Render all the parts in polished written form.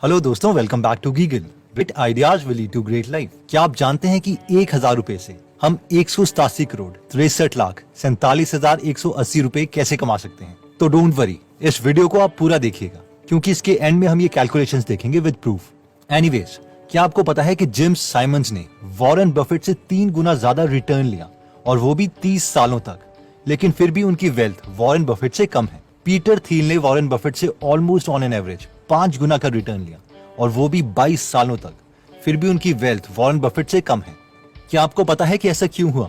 Hello दोस्तों, welcome back to गीगल। With ideas will lead to great life. क्या आप जानते हैं कि 1000 रुपए से हम 187 करोड़ 63 लाख 47,180 रुपए कैसे कमा सकते हैं? तो डोंट वरी, इस वीडियो को आप पूरा देखिएगा क्योंकि इसके एंड में हम ये कैलकुलेशंस देखेंगे विद प्रूफ। एनीवेज, क्या आपको पता है कि जिम साइमंस ने वॉरेन बफेट से 3 गुना ज्यादा रिटर्न लिया और वो भी 30 सालों तक, लेकिन फिर भी उनकी वेल्थ वॉरेन बफेट से कम है। पीटर थियल ने वॉरेन बफेट से ऑलमोस्ट ऑन एन एवरेज 5 गुना का रिटर्न लिया और वो भी 22 सालों तक, फिर भी उनकी वेल्थ वॉरेन बफेट से कम है। क्या आपको पता है कि ऐसा क्यों हुआ?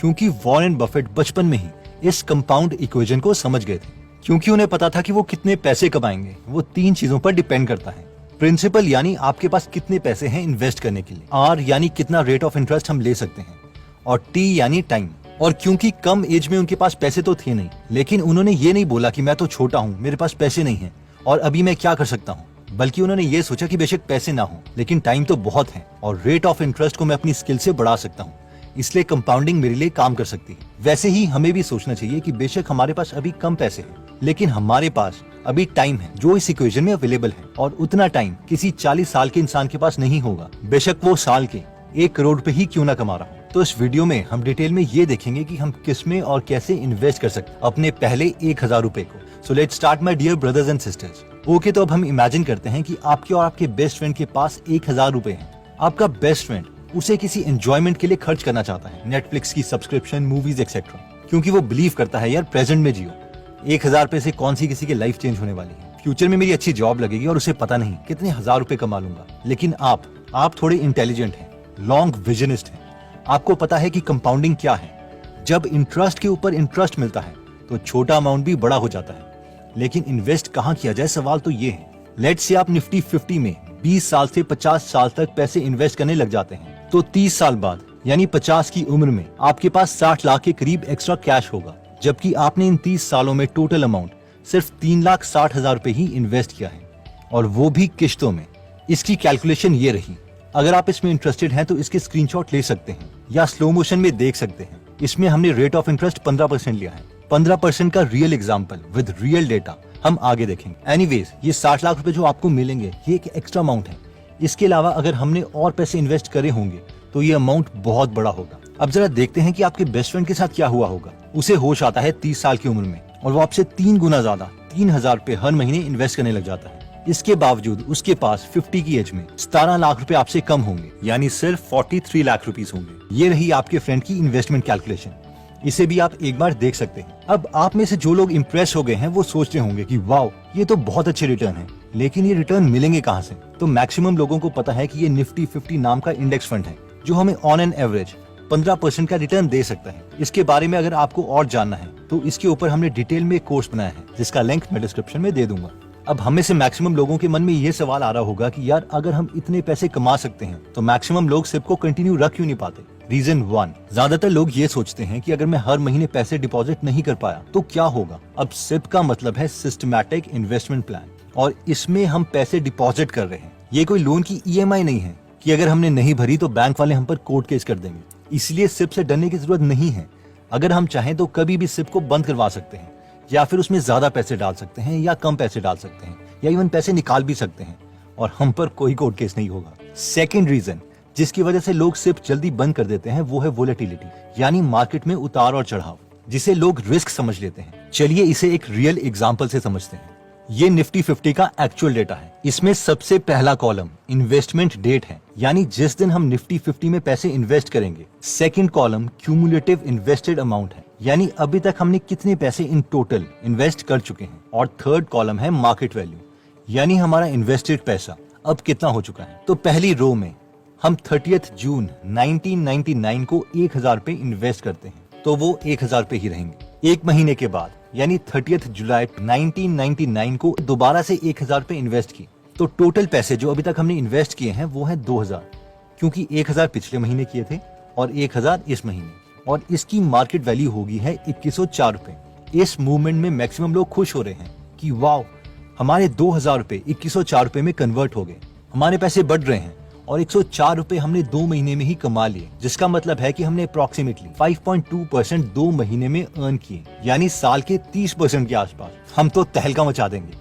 क्योंकि वॉरेन बफेट बचपन में ही इस कंपाउंड इक्वेशन को समझ गए थे। क्योंकि उन्हें पता था कि वो कितने पैसे कमाएंगे वो 3 चीजों पर डिपेंड करता है। प्रिंसिपल यानी आपके पास कितने पैसे हैं इन्वेस्ट करने के लिए, आर यानी कितना रेट ऑफ इंटरेस्ट हम ले सकते हैं, और टी यानी टाइम। और क्योंकि कम एज में उनके पास पैसे तो थे नहीं, लेकिन उन्होंने ये नहीं बोला कि मैं तो छोटा हूँ, मेरे पास पैसे नहीं है और अभी मैं क्या कर सकता हूँ, बल्कि उन्होंने ये सोचा कि बेशक पैसे ना हो लेकिन टाइम तो बहुत है और रेट ऑफ इंटरेस्ट को मैं अपनी स्किल से बढ़ा सकता हूँ, इसलिए कंपाउंडिंग मेरे लिए काम कर सकती है। वैसे ही हमें भी सोचना चाहिए कि बेशक हमारे पास अभी कम पैसे हैं, लेकिन हमारे पास अभी टाइम है जो इस इक्वेशन में अवेलेबल है, और उतना टाइम किसी 40 साल के इंसान के पास नहीं होगा, बेशक वो साल के 1 करोड़ पे ही क्यों ना कमा रहा हो। तो इस वीडियो में हम डिटेल में ये देखेंगे कि हम किस में और कैसे इन्वेस्ट कर सकते हैं अपने पहले 1000 रुपए को। So let's start my dear brothers and sisters. Okay, तो अब हम इमेजिन करते हैं कि आपके और आपके बेस्ट फ्रेंड के पास 1000 रुपए हैं। आपका बेस्ट फ्रेंड उसे किसी एंजॉयमेंट के लिए खर्च करना चाहता है, नेटफ्लिक्स की सब्सक्रिप्शन, मूवीज एक्सेट्रा, क्योंकि वो बिलीव करता है यार प्रेजेंट में जियो। 1000 रुपए से कौन सी किसी की लाइफ चेंज होने वाली है, फ्यूचर में मेरी अच्छी जॉब लगेगी और उसे पता नहीं कितने हजार रुपए कमा लूंगा। लेकिन आप थोड़े इंटेलिजेंट हैं, लॉन्ग विजनिस्ट हैं, आपको पता है कि कंपाउंडिंग क्या है। जब इंटरेस्ट के ऊपर इंटरेस्ट मिलता है तो छोटा अमाउंट भी बड़ा हो जाता है। लेकिन इन्वेस्ट कहाँ किया जाए, सवाल तो ये है। लेट्स से आप निफ्टी 50 में 20 साल से 50 साल तक पैसे इन्वेस्ट करने लग जाते हैं, तो 30 साल बाद यानी 50 की उम्र में आपके पास 60 लाख के करीब एक्स्ट्रा कैश होगा, जबकि आपने इन 30 सालों में टोटल अमाउंट सिर्फ 3,60,000 रुपए ही इन्वेस्ट किया है, और वो भी किश्तों में। इसकी कैलकुलेशन ये रही। अगर आप इसमें इंटरेस्टेड हैं तो इसके स्क्रीनशॉट ले सकते हैं या स्लो मोशन में देख सकते हैं। इसमें हमने रेट ऑफ इंटरेस्ट 15% लिया है। 15% का real example with real data हम आगे देखेंगे। एनीवेज, ये 60 लाख रुपए जो आपको मिलेंगे ये एक एक्स्ट्रा अमाउंट है। इसके अलावा अगर हमने और पैसे इन्वेस्ट करे होंगे तो ये अमाउंट बहुत बड़ा होगा। अब जरा देखते हैं कि आपके बेस्ट फ्रेंड के साथ क्या हुआ होगा। उसे होश आता है 30 साल की उम्र में और वो आपसे 3 गुना ज्यादा 3000 रुपए हर महीने इन्वेस्ट करने लग जाता है। इसके बावजूद उसके पास 50 की एज में 17 लाख रुपए आपसे कम होंगे, यानी सिर्फ 43 लाख रुपीस होंगे। ये रही आपके फ्रेंड की इन्वेस्टमेंट कैलकुलेशन। इसे भी आप एक बार देख सकते हैं। अब आप में से जो लोग इम्प्रेस हो गए हैं वो सोच रहे होंगे कि वाओ, ये तो बहुत अच्छे रिटर्न है, लेकिन ये रिटर्न मिलेंगे कहाँ से? तो मैक्सिमम लोगों को पता है कि ये निफ्टी 50 नाम का इंडेक्स फंड है जो हमें ऑन एन एवरेज 15% का रिटर्न दे सकता है। इसके बारे में अगर आपको और जानना है तो इसके ऊपर हमने डिटेल में एक कोर्स बनाया है जिसका लिंक मैं डिस्क्रिप्शन में दे दूंगा। अब हमें से मैक्सिमम लोगों के मन में ये सवाल आ रहा होगा कि यार अगर हम इतने पैसे कमा सकते हैं तो मैक्सिमम लोग सिप को कंटिन्यू रख क्यों नहीं पाते? रीजन 1, ज्यादातर लोग ये सोचते हैं कि अगर मैं हर महीने पैसे डिपॉजिट नहीं कर पाया तो क्या होगा। अब सिप का मतलब है सिस्टमैटिक इन्वेस्टमेंट प्लान, और इसमें हम पैसे डिपॉजिट कर रहे हैं। ये कोई लोन की EMI नहीं है कि अगर हमने नहीं भरी तो बैंक वाले हम पर कोर्ट केस कर देंगे। इसलिए सिप से डरने की जरूरत नहीं है। अगर हम चाहें तो कभी भी सिप को बंद करवा सकते हैं, या फिर उसमें ज्यादा पैसे डाल सकते हैं या कम पैसे डाल सकते हैं, या इवन पैसे निकाल भी सकते हैं और हम पर कोई कोर्ट केस नहीं होगा। सेकंड रीजन जिसकी वजह से लोग सिर्फ जल्दी बंद कर देते हैं वो है वोलेटिलिटी, यानी मार्केट में उतार और चढ़ाव, जिसे लोग रिस्क समझ लेते हैं। चलिए इसे एक रियल एग्जांपल से समझते हैं। ये निफ्टी 50 का एक्चुअल डेटा है। इसमें सबसे पहला कॉलम इन्वेस्टमेंट डेट है, यानी जिस दिन हम निफ्टी 50 में पैसे इन्वेस्ट करेंगे। Second column cumulative invested amount है, यानी अभी तक हमने कितने पैसे इन टोटल इन्वेस्ट कर चुके हैं। और थर्ड कॉलम है मार्केट वैल्यू, यानी हमारा इन्वेस्टेड पैसा अब कितना हो चुका है। तो पहली रो में हम 30 जून 1999 को 1000 पे इन्वेस्ट करते हैं, तो वो 1000 पे ही रहेंगे। एक महीने के बाद यानी 30 जुलाई 1999 को दोबारा से 1000 पे इन्वेस्ट किए, तो टोटल पैसे जो अभी तक हमने इन्वेस्ट किए हैं वो है 2000, क्योंकि 1000 पिछले महीने किए थे और 1000 इस महीने, और इसकी मार्केट वैल्यू होगी है 2104 रुपए। इस मूवमेंट में मैक्सिमम लोग खुश हो रहे हैं कि वाओ, हमारे 2000 रुपए 2104 रुपए में कन्वर्ट हो गए, हमारे पैसे बढ़ रहे हैं, और 104 रुपए हमने 2 महीने में ही कमा लिए, जिसका मतलब है कि हमने अप्रोक्सीमेटली 5.2% 2 महीने में अर्न किए, यानी साल के 30% के आसपास। हम तो तहलका मचा देंगे,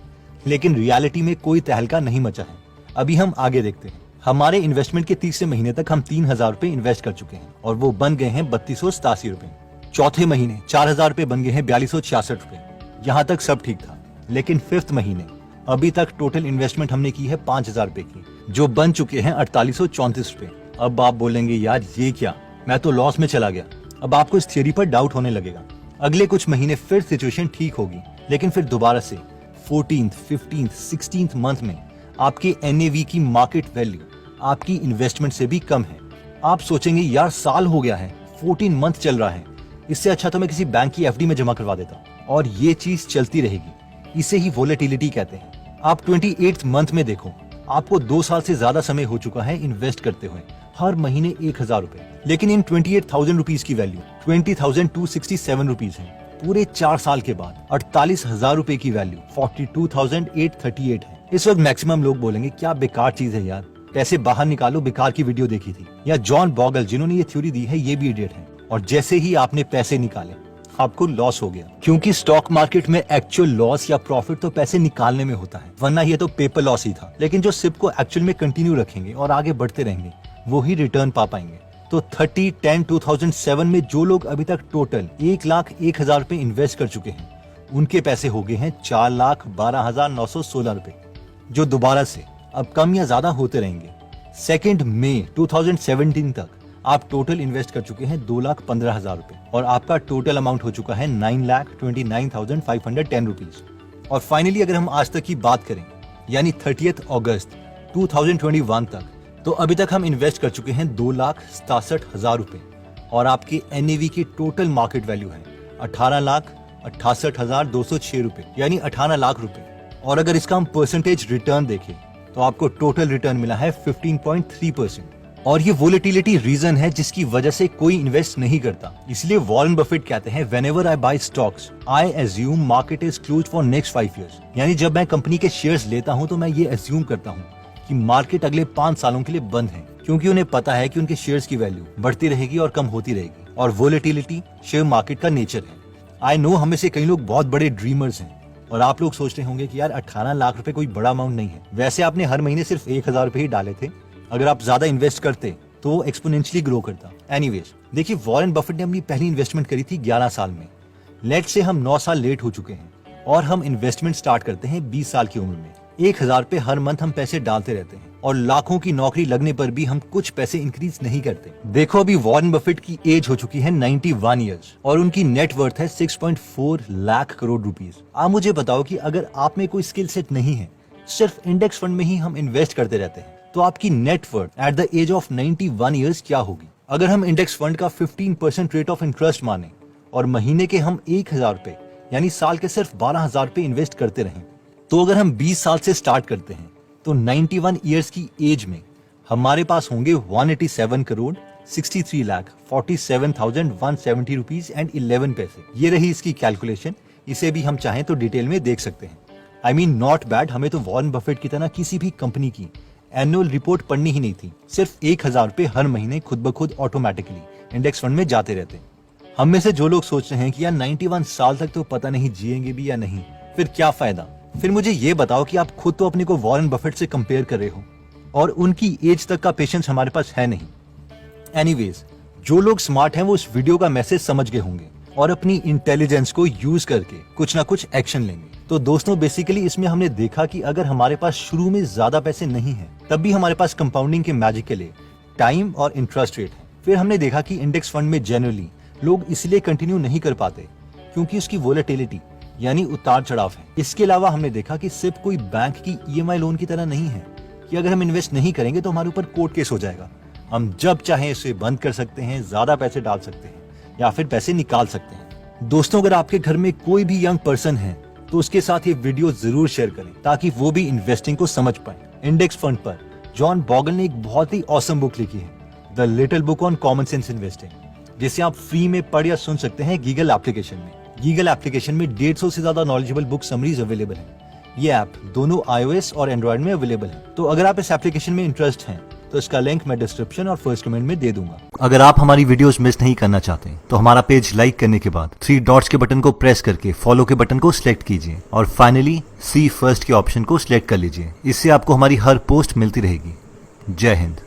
लेकिन रियलिटी में कोई तहलका नहीं मचा है। अभी हम आगे देखते हैं। हमारे इन्वेस्टमेंट के तीसरे महीने तक हम 3,000 रुपए इन्वेस्ट कर चुके हैं और वो बन गए हैं 3287 रुपए। चौथे महीने 4,000 रुपए बन गए हैं 4266 रुपए। यहाँ तक सब ठीक था, लेकिन फिफ्थ महीने अभी तक टोटल इन्वेस्टमेंट हमने की है 5,000 रुपए की, जो बन चुके हैं 4834 रुपए। अब आप बोलेंगे यार ये क्या, मैं तो लॉस में चला गया। अब आपको इस थियरी पर डाउट होने लगेगा। अगले कुछ महीने फिर सिचुएशन ठीक होगी, लेकिन फिर दोबारा से 14th, 15th, 16th मंथ में आपके NAV की मार्केट वैल्यू आपकी इन्वेस्टमेंट से भी कम है। आप सोचेंगे यार साल हो गया है, 14 मंथ चल रहा है, इससे अच्छा तो मैं किसी बैंक की FD में जमा करवा देता। और ये चीज चलती रहेगी, इसे ही वोलेटिलिटी कहते हैं। आप 28th मंथ में देखो, आपको 2 साल से ज्यादा समय हो चुका है इन्वेस्ट करते हुए, हर महीने 1,000 रुपए, लेकिन इन 28,000 रुपीज की वैल्यू 20,267 रुपीज है। पूरे 4 साल के बाद 48,000 रुपए की वैल्यू 42,838 है। इस वक्त मैक्सिमम लोग बोलेंगे क्या बेकार चीज है यार, पैसे बाहर निकालो, बेकार की वीडियो देखी थी। या जॉन बॉगल जिन्होंने ये थ्योरी दी है ये भी इडियट है। और जैसे ही आपने पैसे निकाले आपको लॉस हो गया, क्योंकि स्टॉक मार्केट में एक्चुअल लॉस या प्रॉफिट तो पैसे निकालने में होता है, वरना ये तो पेपर लॉस ही था। लेकिन जो सिप को एक्चुअल में कंटिन्यू रखेंगे और आगे बढ़ते रहेंगे वो ही रिटर्न पा पाएंगे। तो 30/10/2007 में जो लोग अभी तक टोटल 1,01,000 रुपए इन्वेस्ट कर चुके हैं, उनके पैसे हो गए हैं 4,12,916 रुपए, जो दोबारा से अब कम या ज्यादा होते रहेंगे। 2 मई 2017 तक आप टोटल इन्वेस्ट कर चुके हैं 2,15,000 रुपए और आपका टोटल अमाउंट हो चुका है 9,29,510 रुपीज। और फाइनली अगर हम आज तक की बात करें, यानी 30 अगस्त 2021 तक, तो अभी तक हम इन्वेस्ट कर चुके हैं 2,67,000 रुपए और आपके NAV की टोटल मार्केट वैल्यू है 18,68,206 रुपए, यानी 18 लाख रुपए। और अगर इसका हम परसेंटेज रिटर्न देखें तो आपको टोटल रिटर्न मिला है 15.3%। और ये वोलेटिलिटी रीजन है जिसकी वजह से कोई इन्वेस्ट नहीं करता। इसलिए वॉरेन बफेट कहते हैं whenever I buy stocks I assume market is closed for next 5 years। यानी जब मैं कंपनी के शेयर्स लेता हूं तो मैं ये एज्यूम करता हूं कि मार्केट अगले 5 सालों के लिए बंद है, क्योंकि उन्हें पता है कि उनके शेयर्स की वैल्यू बढ़ती रहेगी और कम होती रहेगी। और वोलेटिलिटी शेयर मार्केट का नेचर है। आई नो हम में से कई लोग बहुत बड़े ड्रीमर्स हैं और आप लोग सोच रहे होंगे कि यार 18 लाख रुपए कोई बड़ा अमाउंट नहीं है। वैसे आपने हर महीने सिर्फ 1,000 रुपए ही डाले थे, अगर आप ज्यादा इन्वेस्ट करते तो एक्सपोनेंशियली ग्रो करता। एनीवेज, देखिए वॉरेन बफेट ने अपनी पहली इन्वेस्टमेंट करी थी 11 साल में। लेट से हम 9 साल लेट हो चुके हैं और हम इन्वेस्टमेंट स्टार्ट करते हैं 20 साल की उम्र में। 1,000 रुपए हर मंथ हम पैसे डालते रहते हैं और लाखों की नौकरी लगने पर भी हम कुछ पैसे इंक्रीज नहीं करते। देखो अभी वॉरेन बफेट की एज हो चुकी है 91 ईयर्स और उनकी नेटवर्थ है 6.4 लाख करोड़ रुपीज। आप मुझे बताओ कि अगर आप में कोई स्किल सेट नहीं है, सिर्फ इंडेक्स फंड में ही हम इन्वेस्ट करते रहते हैं, तो आपकी net worth at the age of 91 years क्या होगी? अगर हम इंडेक्स फंड का 15% रेट ऑफ इंटरेस्ट माने और महीने के हम 1,000 रुपए यानी साल के सिर्फ 12,000 रुपए इन्वेस्ट करते रहें, तो अगर हम 20 साल से स्टार्ट करते हैं तो 91 ईयर्स की एज में हमारे पास होंगे 187 करोड़ 63 लाख 47,170 रुपीज एंड 11 पैसे। ये रही इसकी कैलकुलेशन। इसे भी हम चाहें तो डिटेल में देख सकते हैं। I mean not bad. हमें तो वॉरेन बफेट की तरह किसी भी कंपनी की एनुअल रिपोर्ट पढ़नी ही नहीं थी। सिर्फ 1,000 रुपए हर महीने खुद ब खुद ऑटोमेटिकली इंडेक्स फंड में जाते रहते। हम में से जो लोग सोच रहे हैं कि यार 91 साल तक तो पता नहीं जिएंगे भी या नहीं, फिर क्या फायदा? फिर मुझे ये बताओ कि आप खुद तो अपने को वॉरेन बफेट से कंपेयर कर रहे हो और उनकी एज तक का पेशेंस हमारे पास है नहीं। एनीवेज, जो लोग स्मार्ट हैं वो इस वीडियो का मैसेज समझ गए होंगे और अपनी इंटेलिजेंस को यूज करके कुछ ना कुछ एक्शन लेंगे। तो दोस्तों बेसिकली इसमें हमने देखा कि अगर हमारे पास शुरू में ज्यादा पैसे नहीं है, तब भी हमारे पास कंपाउंडिंग के मैजिक के लिए टाइम और इंटरेस्ट रेट है। फिर हमने देखा कि इंडेक्स फंड में जनरली लोग इसलिए कंटिन्यू नहीं कर पाते क्योंकि उसकी वोलेटिलिटी यानी उतार चढ़ाव है। इसके अलावा हमने देखा कि सिर्फ कोई बैंक की EMI लोन की तरह नहीं है कि अगर हम इन्वेस्ट नहीं करेंगे तो हमारे ऊपर कोर्ट केस हो जाएगा। हम जब चाहें इसे बंद कर सकते हैं, ज्यादा पैसे डाल सकते हैं या फिर पैसे निकाल सकते हैं। दोस्तों अगर आपके घर में कोई भी यंग पर्सन है तो उसके साथ ये वीडियो जरूर शेयर करें ताकि वो भी इन्वेस्टिंग को समझ पाए। इंडेक्स फंड पर जॉन बॉगल ने एक बहुत ही ऑसम बुक लिखी है, the little book on common sense investing, जिसे आप फ्री में पढ़ या सुन सकते हैं गीगल एप्लीकेशन में। गीगल एप्लीकेशन में 150 से ज्यादा नॉलेजेबल बुक समरीज अवेलेबल है। ये ऐप दोनों iOS और एंड्रॉइड में अवेलेबल है। तो अगर आप इस एप्लीकेशन में इंटरेस्ट हैं तो इसका लिंक मैं डिस्क्रिप्शन और फर्स्ट कमेंट में दे दूंगा। अगर आप हमारी वीडियोस मिस नहीं करना चाहते तो हमारा पेज लाइक करने के बाद 3 डॉट्स के बटन को प्रेस करके फॉलो के बटन को सिलेक्ट कीजिए और फाइनली सी फर्स्ट के ऑप्शन को सिलेक्ट कर लीजिए। इससे आपको हमारी हर पोस्ट मिलती रहेगी। जय हिंद।